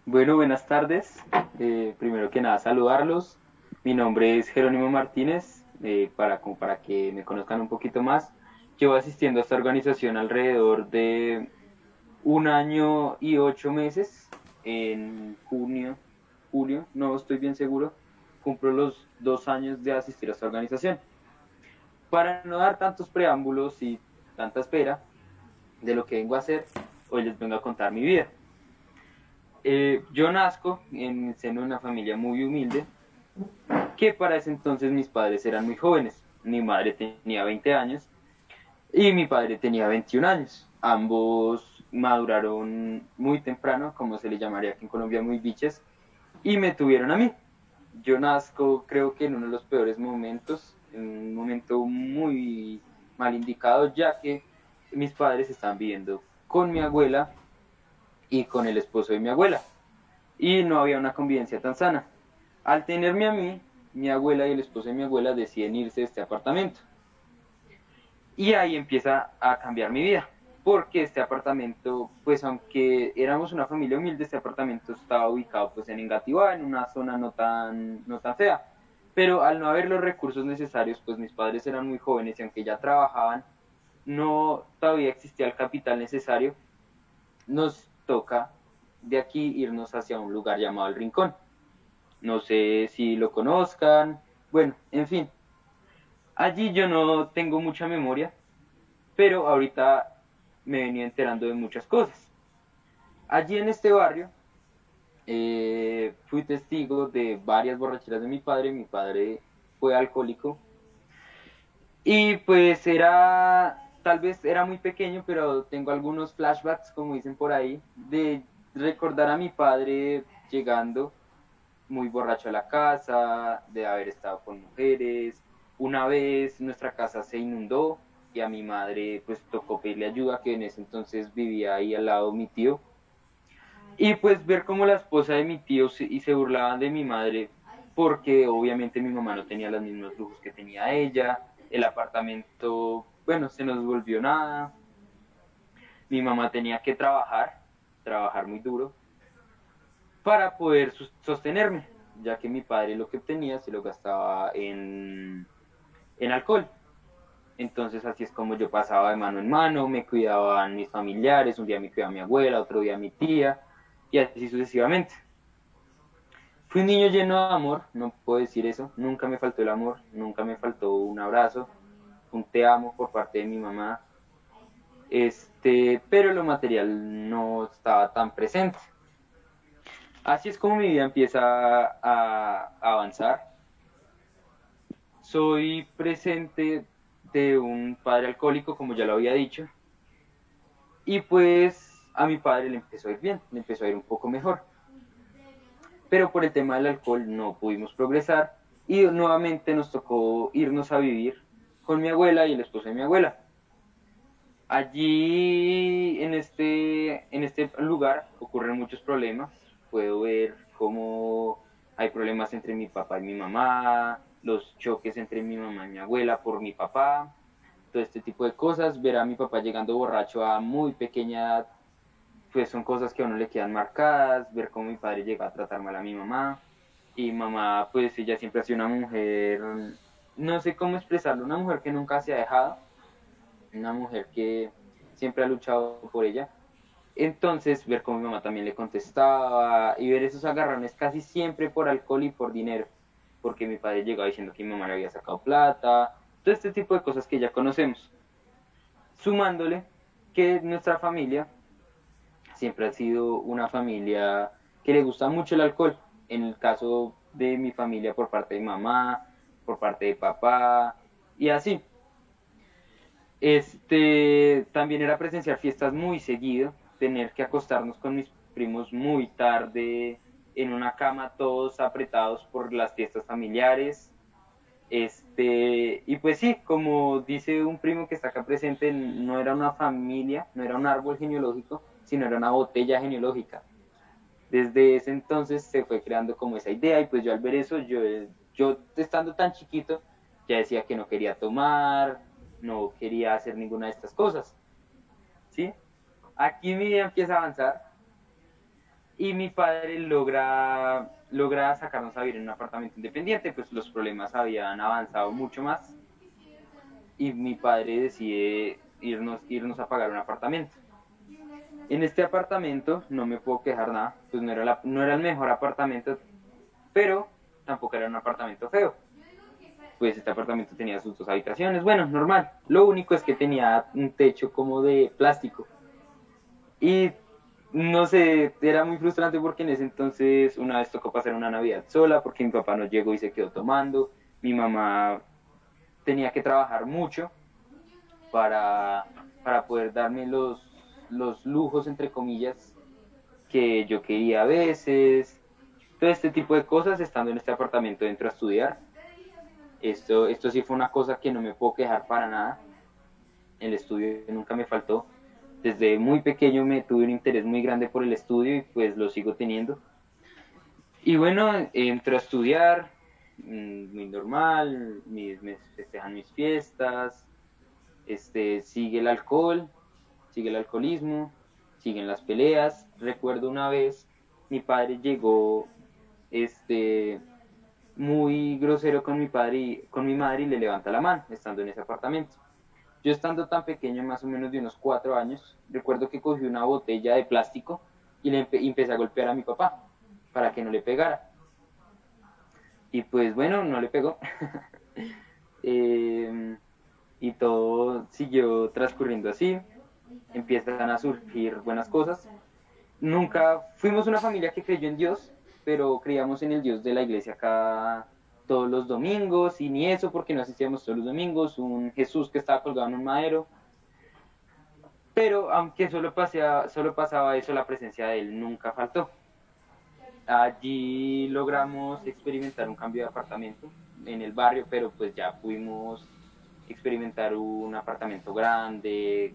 Bueno, buenas tardes. Primero que nada, saludarlos. Mi nombre es Jerónimo Martínez, como para que me conozcan un poquito más. Llevo asistiendo a esta organización alrededor de 1 año y 8 meses. En julio, no estoy bien seguro, cumplo los 2 años de asistir a esta organización. Para no dar tantos preámbulos y tanta espera de lo que vengo a hacer, hoy les vengo a contar mi vida. Yo nazco en el seno de una familia muy humilde, que para ese entonces mis padres eran muy jóvenes. Mi madre tenía 20 años y mi padre tenía 21 años. Ambos maduraron muy temprano, como se le llamaría aquí en Colombia, muy biches, y me tuvieron a mí. Yo nazco creo que en uno de los peores momentos, en un momento muy mal indicado, ya que mis padres estaban viviendo con mi abuela y con el esposo de mi abuela, y no había una convivencia tan sana. Al tenerme a mí, mi abuela y el esposo de mi abuela deciden irse de este apartamento. Y ahí empieza a cambiar mi vida. Porque este apartamento, pues aunque éramos una familia humilde, este apartamento estaba ubicado pues en Engativá, en una zona no tan fea. Pero al no haber los recursos necesarios, pues mis padres eran muy jóvenes y aunque ya trabajaban, no todavía existía el capital necesario. Nos toca de aquí irnos hacia un lugar llamado El Rincón. No sé si lo conozcan. Bueno, en fin, allí yo no tengo mucha memoria, pero ahorita me venía enterando de muchas cosas. Allí en este barrio fui testigo de varias borracheras de mi padre fue alcohólico y pues tal vez era muy pequeño, pero tengo algunos flashbacks, como dicen por ahí, de recordar a mi padre llegando muy borracho a la casa, de haber estado con mujeres. Una vez nuestra casa se inundó y a mi madre pues tocó pedirle ayuda, que en ese entonces vivía ahí al lado mi tío. Y pues ver cómo la esposa de mi tío se burlaban de mi madre, porque obviamente mi mamá no tenía los mismos lujos que tenía ella, el apartamento, bueno, se nos volvió nada, mi mamá tenía que trabajar muy duro, para poder sostenerme, ya que mi padre lo que obtenía se lo gastaba en alcohol. Entonces así es como yo pasaba de mano en mano, me cuidaban mis familiares, un día me cuidaba mi abuela, otro día mi tía, y así sucesivamente. Fui un niño lleno de amor, no puedo decir eso, nunca me faltó el amor, nunca me faltó un abrazo, un te amo por parte de mi mamá, pero lo material no estaba tan presente. Así es como mi vida empieza a avanzar. Soy presente de un padre alcohólico, como ya lo había dicho, y pues a mi padre le empezó a ir bien, le empezó a ir un poco mejor. Pero por el tema del alcohol no pudimos progresar y nuevamente nos tocó irnos a vivir con mi abuela y el esposo de mi abuela. Allí, en este lugar, ocurren muchos problemas. Puedo ver cómo hay problemas entre mi papá y mi mamá, los choques entre mi mamá y mi abuela por mi papá, todo este tipo de cosas. Ver a mi papá llegando borracho a muy pequeña edad, pues son cosas que a uno le quedan marcadas. Ver cómo mi padre llega a tratar mal a mi mamá. Y mamá, pues ella siempre ha sido una mujer, no sé cómo expresarlo, una mujer que nunca se ha dejado, una mujer que siempre ha luchado por ella. Entonces, ver cómo mi mamá también le contestaba y ver esos agarrones casi siempre por alcohol y por dinero, porque mi padre llegaba diciendo que mi mamá le había sacado plata, todo este tipo de cosas que ya conocemos. Sumándole que nuestra familia siempre ha sido una familia que le gusta mucho el alcohol. En el caso de mi familia por parte de mamá, por parte de papá y así. También era presenciar fiestas muy seguido, tener que acostarnos con mis primos muy tarde en una cama, todos apretados por las fiestas familiares. Y pues sí, como dice un primo que está acá presente, no era una familia, no era un árbol genealógico, sino era una botella genealógica. Desde ese entonces se fue creando como esa idea y pues yo al ver eso, yo estando tan chiquito, ya decía que no quería tomar, no quería hacer ninguna de estas cosas, ¿sí? Aquí mi vida empieza a avanzar. y mi padre logra sacarnos a vivir en un apartamento independiente, pues los problemas habían avanzado mucho más y mi padre decide irnos a pagar un apartamento. En este apartamento no me puedo quejar nada, pues no era el mejor apartamento, pero tampoco era un apartamento feo. Pues este apartamento tenía sus 2 habitaciones, bueno, normal. Lo único es que tenía un techo como de plástico. Y no sé, era muy frustrante porque en ese entonces una vez tocó pasar una Navidad sola porque mi papá no llegó y se quedó tomando. Mi mamá tenía que trabajar mucho para, para poder darme los lujos, entre comillas, que yo quería a veces. Todo este tipo de cosas estando en este apartamento dentro a estudiar. Esto sí fue una cosa que no me puedo quejar para nada. El estudio nunca me faltó. Desde muy pequeño me tuve un interés muy grande por el estudio y pues lo sigo teniendo. Y bueno, entro a estudiar, muy normal, me festejan mis fiestas, sigue el alcohol, sigue el alcoholismo, siguen las peleas. Recuerdo una vez, mi padre llegó, este, muy grosero con mi padre y con mi madre y le levanta la mano, estando en ese apartamento. Yo estando tan pequeño, más o menos de unos 4 años, recuerdo que cogí una botella de plástico y empecé a golpear a mi papá para que no le pegara. Y pues bueno, no le pegó. eh, y todo siguió transcurriendo así. Empiezan a surgir buenas cosas. Nunca fuimos una familia que creyó en Dios, pero creíamos en el Dios de la iglesia acá todos los domingos, y ni eso porque no asistíamos todos los domingos, un Jesús que estaba colgado en un madero. Pero aunque solo pasaba eso, la presencia de él nunca faltó. Allí logramos experimentar un cambio de apartamento en el barrio, pero pues ya pudimos experimentar un apartamento grande,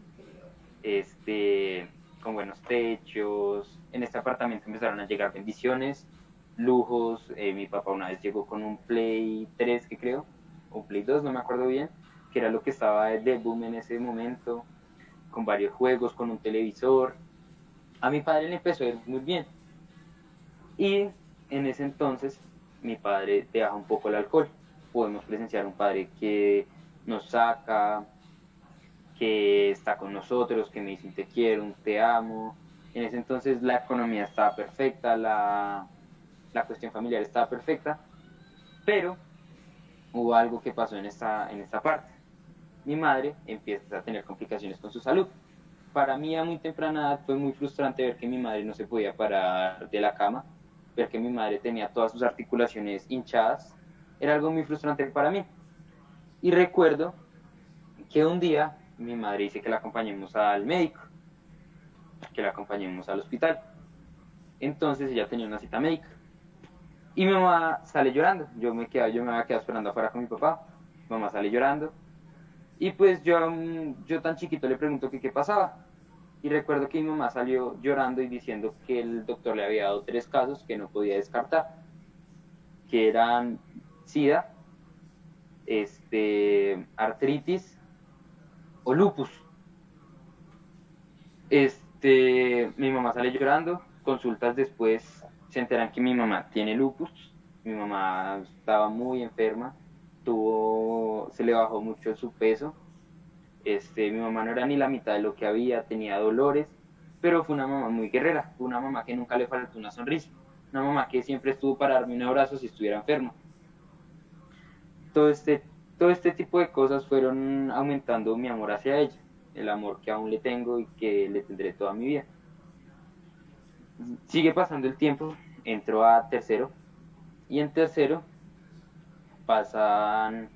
con buenos techos. En este apartamento empezaron a llegar bendiciones, lujos. Mi papá una vez llegó con un Play 3, que creo, o Play 2, no me acuerdo bien, que era lo que estaba de boom en ese momento, con varios juegos, con un televisor. A mi padre le empezó a ir muy bien. Y en ese entonces mi padre deja un poco el alcohol. Podemos presenciar un padre que nos saca, que está con nosotros, que me dice un te quiero, un te amo. En ese entonces la economía estaba perfecta, la cuestión familiar estaba perfecta, pero hubo algo que pasó en esta parte. Mi madre empieza a tener complicaciones con su salud. Para mí a muy temprana edad fue muy frustrante ver que mi madre no se podía parar de la cama, ver que mi madre tenía todas sus articulaciones hinchadas. Era algo muy frustrante para mí. Y recuerdo que un día mi madre dice que la acompañemos al médico, que la acompañemos al hospital. Entonces ella tenía una cita médica. Y mi mamá sale llorando. Yo me había quedado esperando afuera con mi papá. Mi mamá sale llorando. Y pues yo tan chiquito le pregunto que qué pasaba. Y recuerdo que mi mamá salió llorando y diciendo que el doctor le había dado 3 casos que no podía descartar, que eran SIDA, artritis o lupus. Mi mamá sale llorando, consultas después se enteran que mi mamá tiene lupus. Mi mamá estaba muy enferma, se le bajó mucho su peso. Mi mamá no era ni la mitad de lo que había, tenía dolores, pero fue una mamá muy guerrera, fue una mamá que nunca le faltó una sonrisa, una mamá que siempre estuvo para darme un abrazo si estuviera enfermo. Todo este, todo este tipo de cosas fueron aumentando mi amor hacia ella, el amor que aún le tengo y que le tendré toda mi vida. Sigue pasando el tiempo, entro a tercero, y en tercero pasan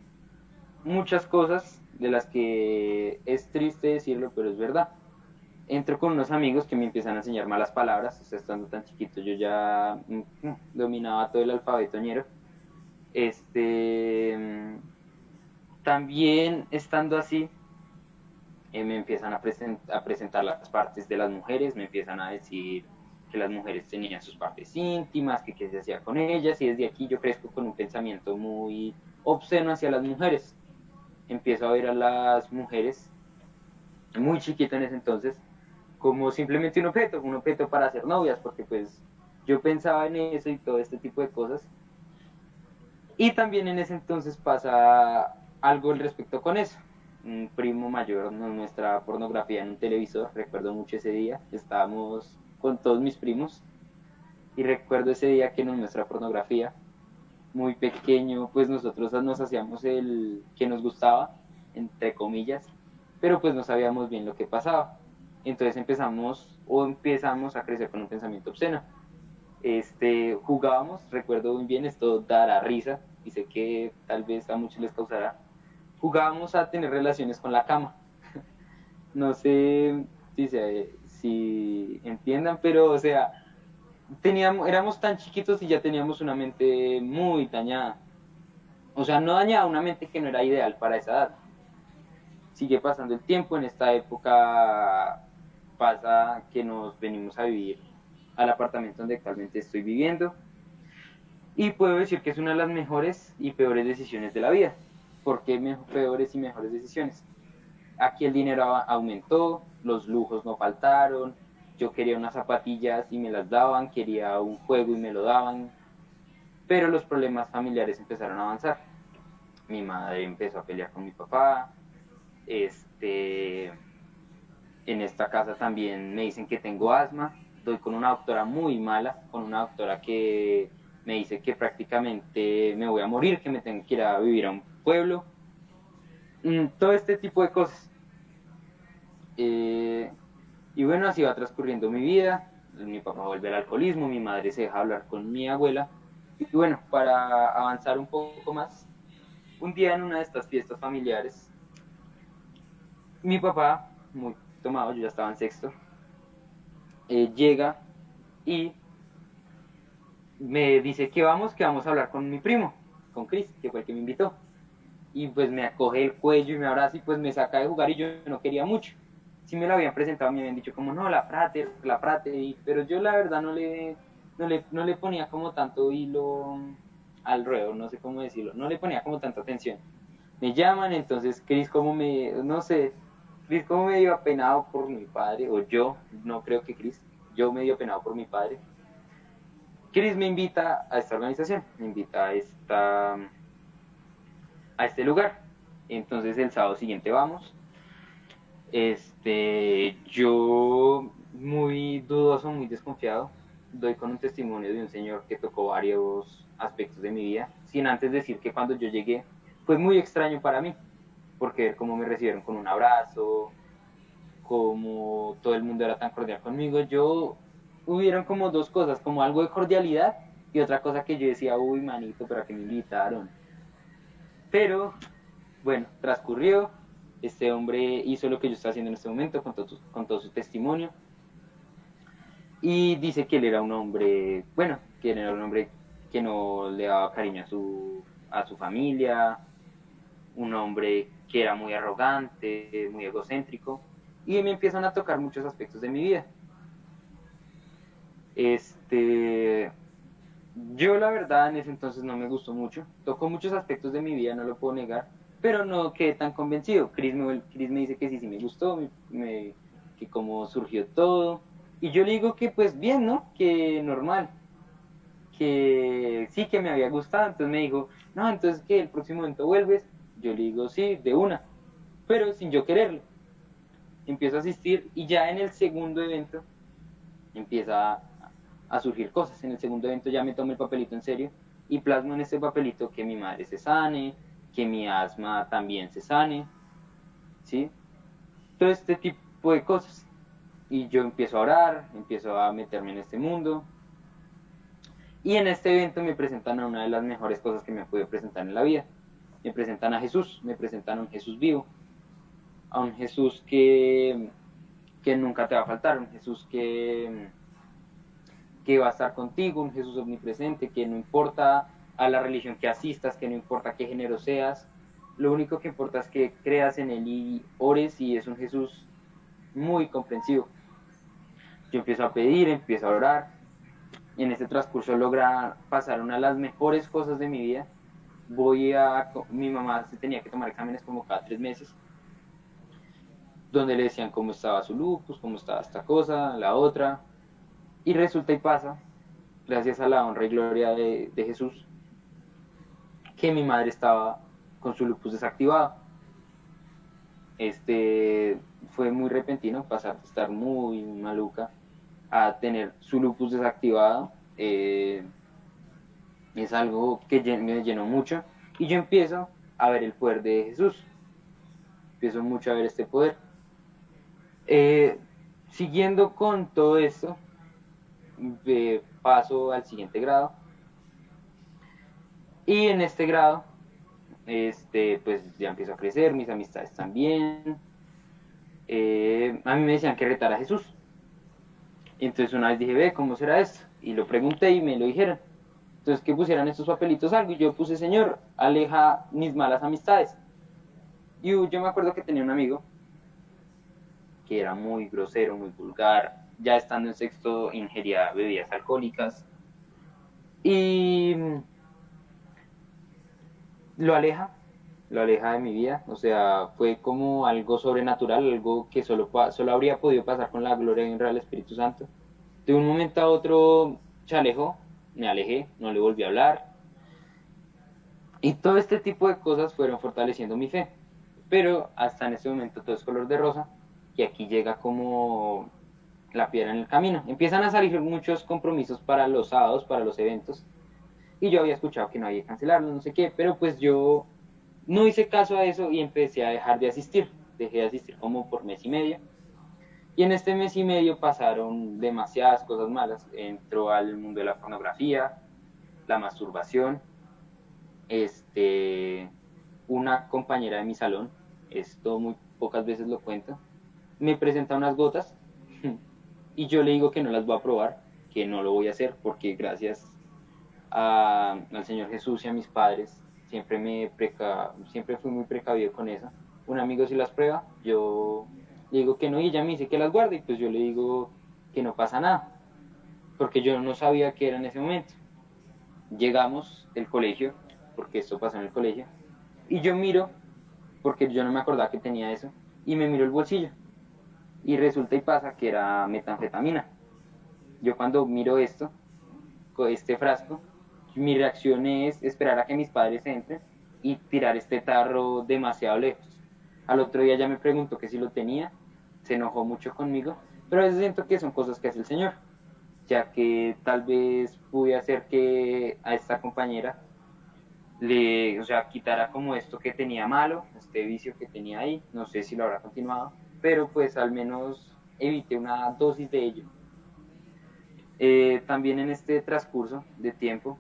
muchas cosas de las que es triste decirlo, pero es verdad. Entro con unos amigos que me empiezan a enseñar malas palabras. O sea, estando tan chiquito yo ya dominaba todo el alfabeto ñero. También estando así, me empiezan a presentar las partes de las mujeres, me empiezan a decir que las mujeres tenían sus partes íntimas, que qué se hacía con ellas, y desde aquí yo crezco con un pensamiento muy obsceno hacia las mujeres. Empiezo a ver a las mujeres, muy chiquito en ese entonces, como simplemente un objeto para hacer novias, porque pues Yo pensaba en eso y todo este tipo de cosas. Y también en ese entonces pasa algo al respecto con eso. Un primo mayor nos muestra pornografía en un televisor, recuerdo mucho ese día, estábamos con todos mis primos y recuerdo ese día que nos muestra pornografía, muy pequeño, pues nosotros nos hacíamos el que nos gustaba, entre comillas, pero pues no sabíamos bien lo que pasaba. Entonces empezamos a crecer con un pensamiento obsceno. Jugábamos, recuerdo muy bien, esto dará risa y sé que tal vez a muchos les causará. Jugábamos a tener relaciones con la cama. No sé si entiendan, pero o sea, éramos tan chiquitos y ya teníamos una mente muy dañada. O sea, no dañada, una mente que no era ideal para esa edad. Sigue pasando el tiempo, en esta época pasa que nos venimos a vivir al apartamento donde actualmente estoy viviendo. Y puedo decir que es una de las mejores y peores decisiones de la vida. ¿Por qué peores y mejores decisiones? Aquí el dinero aumentó, los lujos no faltaron, yo quería unas zapatillas y me las daban, quería un juego y me lo daban, pero los problemas familiares empezaron a avanzar. Mi madre empezó a pelear con mi papá, en esta casa también me dicen que tengo asma, doy con una doctora muy mala, con una doctora que me dice que prácticamente me voy a morir, que me tengo que ir a vivir a un pueblo, todo este tipo de cosas. Eh, y bueno, así va transcurriendo mi vida, mi papá vuelve al alcoholismo, mi madre se deja hablar con mi abuela, y bueno, para avanzar un poco más, un día en una de estas fiestas familiares, mi papá, muy tomado, yo ya estaba en sexto, llega y me dice que vamos a hablar con mi primo, con Chris, que fue el que me invitó. Y pues me acoge el cuello y me abraza y pues me saca de jugar y yo no quería mucho. Si me lo habían presentado, me habían dicho como, no, la frate, pero yo la verdad no le ponía como tanto hilo al ruedo, no sé cómo decirlo, no le ponía como tanta atención. Me llaman, entonces Chris como no sé, Chris como medio apenado por mi padre, o yo, no creo que Chris, yo medio apenado por mi padre, Chris me invita a esta organización, me invita a este lugar. Entonces el sábado siguiente vamos. Yo muy dudoso, muy desconfiado, doy con un testimonio de un señor que tocó varios aspectos de mi vida, sin antes decir que cuando yo llegué fue muy extraño para mí, porque ver cómo me recibieron con un abrazo, como todo el mundo era tan cordial conmigo, hubieron como dos cosas, como algo de cordialidad y otra cosa que yo decía, uy, manito, pero a qué me invitaron. Pero, bueno, transcurrió, este hombre hizo lo que yo estoy haciendo en este momento con todo su testimonio y dice que él era un hombre, bueno, que él era un hombre que no le daba cariño a su familia, un hombre que era muy arrogante, muy egocéntrico, y me empiezan a tocar muchos aspectos de mi vida. Este, yo la verdad en ese entonces no me gustó mucho, tocó muchos aspectos de mi vida, no lo puedo negar, pero no quedé tan convencido. Chris me dice que sí, sí me gustó, que cómo surgió todo, y yo le digo que pues bien, ¿no? Que normal, que sí que me había gustado, entonces me dijo, no, entonces que el próximo evento vuelves, yo le digo sí, de una, pero sin yo quererlo. Empiezo a asistir y ya en el segundo evento empieza a surgir cosas. En el segundo evento ya me tomo el papelito en serio y plasmo en este papelito que mi madre se sane, que mi asma también se sane, ¿sí? Todo este tipo de cosas. Y yo empiezo a orar, empiezo a meterme en este mundo. Y en este evento me presentan a una de las mejores cosas que me pude presentar en la vida. Me presentan a Jesús, me presentan a un Jesús vivo, a un Jesús que nunca te va a faltar, un Jesús que va a estar contigo, un Jesús omnipresente, que no importa a la religión que asistas, que no importa qué género seas, lo único que importa es que creas en Él y ores y es un Jesús muy comprensivo. Yo empiezo a pedir, empiezo a orar, y en este transcurso logra pasar una de las mejores cosas de mi vida. Mi mamá se tenía que tomar exámenes como cada 3 meses, donde le decían cómo estaba su lupus, cómo estaba esta cosa, la otra, y resulta y pasa gracias a la honra y gloria de Jesús, que mi madre estaba con su lupus desactivado. Fue muy repentino pasar de estar muy maluca a tener su lupus desactivado. Es algo que me llenó mucho y yo empiezo a ver el poder de Jesús. Empiezo mucho a ver este poder. Eh, Siguiendo con todo esto, paso al siguiente grado y en este grado pues ya empiezo a crecer, mis amistades también. A mí me decían que retara a Jesús. Entonces una vez dije, ve, ¿cómo será esto? Y lo pregunté y me lo dijeron. Entonces que pusieran estos papelitos algo y yo puse, Señor, aleja mis malas amistades. Y yo me acuerdo que tenía un amigo que era muy grosero, muy vulgar, ya estando en sexto ingería bebidas alcohólicas y lo aleja, lo aleja de mi vida, o sea, fue como algo sobrenatural, algo que solo habría podido pasar con la gloria y honra del Espíritu Santo. De un momento a otro se alejó, me alejé, no le volví a hablar, y todo este tipo de cosas fueron fortaleciendo mi fe. Pero hasta en este momento todo es color de rosa, y aquí llega como la piedra en el camino. Empiezan a salir muchos compromisos para los sábados, para los eventos, y yo había escuchado que no había que cancelarlos, no sé qué, pero pues yo no hice caso a eso y empecé a dejar de asistir. Dejé de asistir como por mes y medio. Y en este mes y medio pasaron demasiadas cosas malas. Entró al mundo de la pornografía, la masturbación. Una compañera de mi salón, esto muy pocas veces lo cuento, me presenta unas gotas y yo le digo que no las voy a probar, que no lo voy a hacer porque gracias al Señor Jesús y a mis padres siempre fui muy precavido con eso. Un amigo si las prueba, yo le digo que no y ella me dice que las guarde y pues yo le digo que no pasa nada, porque yo no sabía qué era en ese momento. Llegamos del colegio, porque esto pasó en el colegio, y yo miro, porque yo no me acordaba que tenía eso, y me miro el bolsillo, y resulta y pasa que era metanfetamina. Yo cuando miro esto, con este frasco, mi reacción es esperar a que mis padres entren y tirar este tarro demasiado lejos. Al otro día ya me preguntó que si lo tenía, se enojó mucho conmigo, pero a veces siento que son cosas que hace el Señor, ya que tal vez pude hacer que a esta compañera o sea, quitara como esto que tenía malo, este vicio que tenía ahí, no sé si lo habrá continuado, pero pues al menos evité una dosis de ello. También en este transcurso de tiempo,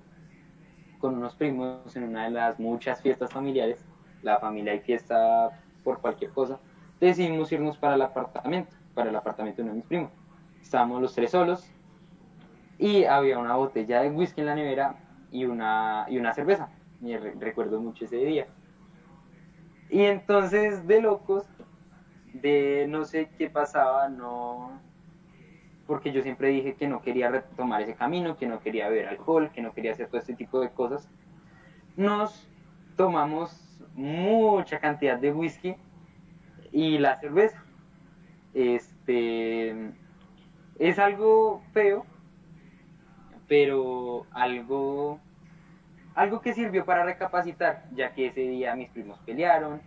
con unos primos en una de las muchas fiestas familiares, la familia y fiesta por cualquier cosa, decidimos irnos para el apartamento de uno de mis primos. Estábamos los tres solos y había una botella de whisky en la nevera y una cerveza. Y recuerdo mucho ese día. Y entonces, de locos, de no sé qué pasaba, no, porque yo siempre dije que no quería retomar ese camino, que no quería beber alcohol, que no quería hacer todo este tipo de cosas. Nos tomamos mucha cantidad de whisky y la cerveza. Este es algo feo, pero algo que sirvió para recapacitar, ya que ese día mis primos pelearon,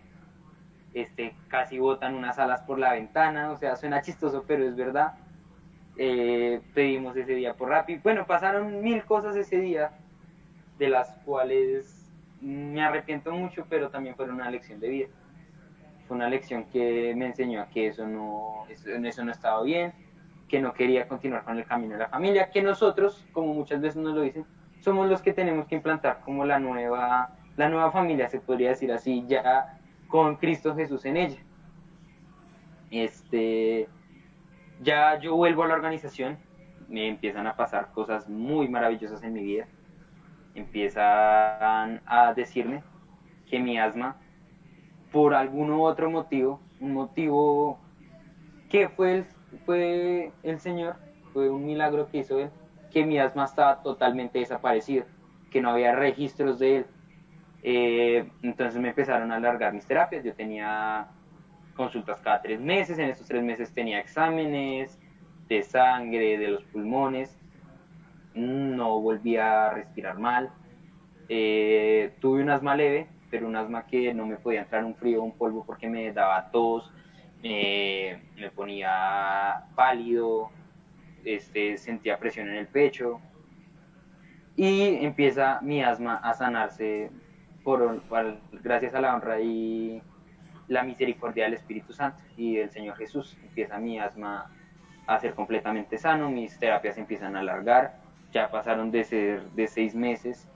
casi botan unas alas por la ventana, o sea, suena chistoso, pero es verdad. Pedimos ese día por Rappi. Bueno, pasaron mil cosas ese día, de las cuales me arrepiento mucho, pero también fueron una lección de vida. Fue una lección que me enseñó a que eso no estaba bien, que no quería continuar con el camino de la familia, que nosotros, como muchas veces nos lo dicen, somos los que tenemos que implantar como la nueva familia, se podría decir así, ya con Cristo Jesús en ella. Este, ya yo vuelvo a la organización, me empiezan a pasar cosas muy maravillosas en mi vida, empiezan a decirme que mi asma, por algún otro motivo, un motivo que fue el Señor, fue un milagro que hizo Él, que mi asma estaba totalmente desaparecido, que no había registros de Él. Entonces me empezaron a alargar mis terapias, yo tenía consultas cada 3 meses, en esos 3 meses tenía exámenes de sangre, de los pulmones, no volví a respirar mal. Tuve un asma leve, pero un asma que no me podía entrar un frío o un polvo porque me daba tos, me ponía pálido, sentía presión en el pecho, y empieza mi asma a sanarse gracias a la honra y la misericordia del Espíritu Santo y del Señor Jesús. Empieza mi asma a ser completamente sano, mis terapias empiezan a alargar, ya pasaron de ser de 6 meses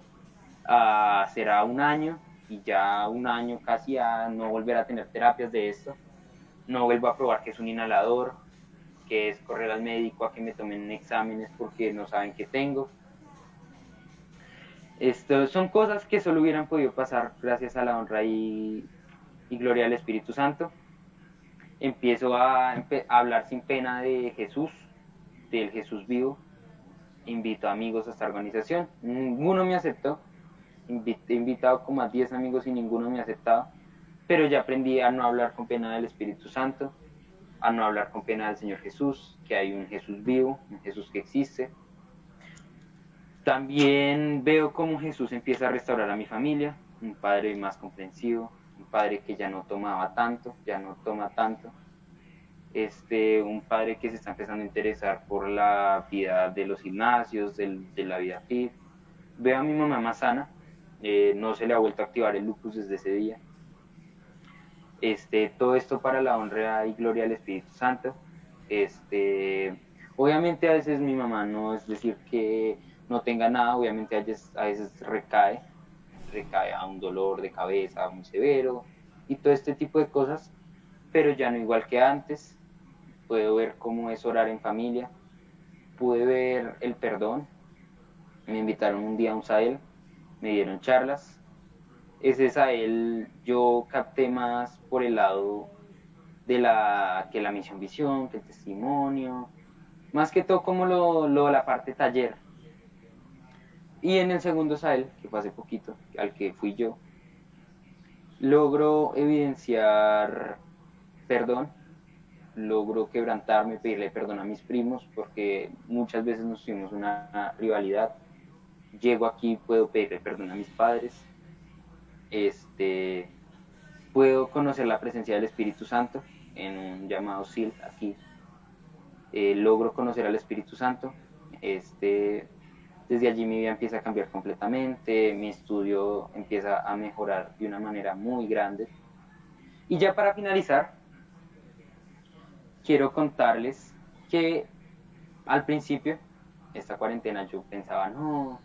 a ser a un año, y ya un año casi a no volver a tener terapias de esto. No vuelvo a probar que es un inhalador, que es correr al médico a que me tomen exámenes porque no saben qué tengo. Esto son cosas que solo hubieran podido pasar gracias a la honra y gloria del Espíritu Santo. Empiezo a hablar sin pena de Jesús, del Jesús vivo. Invito a amigos a esta organización. Ninguno me aceptó. He invitado como a 10 amigos y ninguno me ha aceptado. Pero ya aprendí a no hablar con pena del Espíritu Santo, a no hablar con pena del Señor Jesús, que hay un Jesús vivo, un Jesús que existe. También veo cómo Jesús empieza a restaurar a mi familia, un padre más comprensivo, un padre que ya no tomaba tanto, ya no toma tanto, un padre que se está empezando a interesar por la vida de los gimnasios, de la vida fit. Veo a mi mamá más sana, no se le ha vuelto a activar el lupus desde ese día. Todo esto para la honra y gloria del Espíritu Santo. Obviamente a veces mi mamá no es decir que no tenga nada, obviamente a veces recae a un dolor de cabeza muy severo y todo este tipo de cosas, pero ya no igual que antes. Puedo ver cómo es orar en familia, pude ver el perdón, me invitaron un día a un Sahel, me dieron charlas. Ese Sahel yo capté más por el lado de la misión visión, que el testimonio, más que todo como la parte taller. Y en el segundo Sahel, que fue hace poquito, al que fui yo, logro evidenciar perdón, logro quebrantarme, pedirle perdón a mis primos, porque muchas veces nos tuvimos una rivalidad. Llego aquí, puedo pedirle perdón a mis padres, puedo conocer la presencia del Espíritu Santo en un llamado SIL aquí. Logro conocer al Espíritu Santo. Desde allí mi vida empieza a cambiar completamente, mi estudio empieza a mejorar de una manera muy grande. Y ya para finalizar, quiero contarles que al principio, esta cuarentena, yo pensaba, no,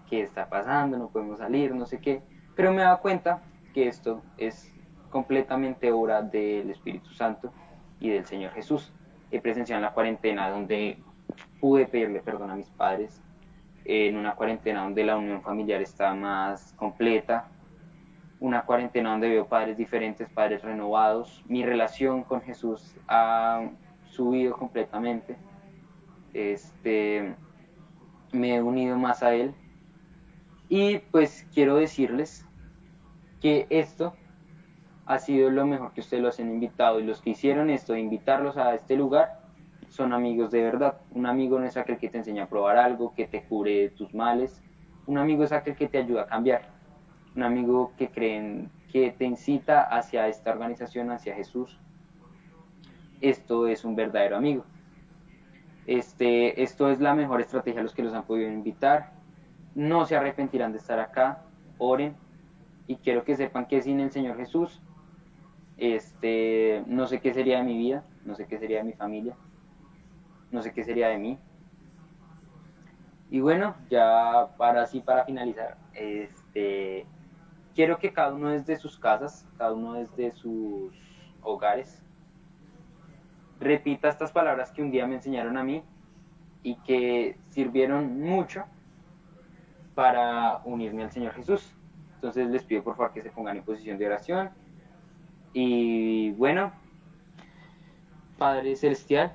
¿qué está pasando? No podemos salir, no sé qué. Pero me he dado cuenta que esto es completamente obra del Espíritu Santo y del Señor Jesús. He presenciado en la cuarentena donde pude pedirle perdón a mis padres, en una cuarentena donde la unión familiar está más completa, una cuarentena donde veo padres diferentes, padres renovados. Mi relación con Jesús ha subido completamente. Me he unido más a Él. Y pues quiero decirles que esto ha sido lo mejor que ustedes los han invitado, y los que hicieron esto, de invitarlos a este lugar, son amigos de verdad. Un amigo no es aquel que te enseña a probar algo, que te cure tus males. Un amigo es aquel que te ayuda a cambiar. Un amigo que te incita hacia esta organización, hacia Jesús. Esto es un verdadero amigo. Esto es la mejor estrategia a los que los han podido invitar. No se arrepentirán de estar acá. Oren. Y quiero que sepan que sin el Señor Jesús, no sé qué sería de mi vida, no sé qué sería de mi familia, no sé qué sería de mí. Y bueno, ya para finalizar, quiero que cada uno desde sus casas, cada uno desde sus hogares, repita estas palabras que un día me enseñaron a mí y que sirvieron mucho para unirme al Señor Jesús. Entonces les pido por favor que se pongan en posición de oración. Y bueno, Padre Celestial,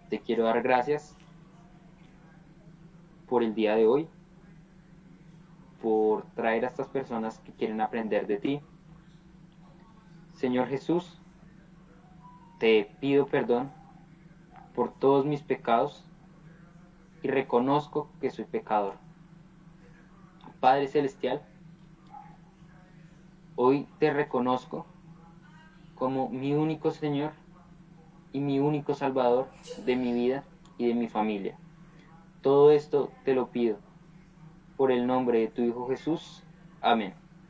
te quiero dar gracias por el día de hoy, por traer a estas personas que quieren aprender de ti. Señor Jesús, te pido perdón por todos mis pecados, y reconozco que soy pecador. Padre Celestial, hoy te reconozco como mi único Señor y mi único Salvador de mi vida y de mi familia. Todo esto te lo pido por el nombre de tu Hijo Jesús. Amén.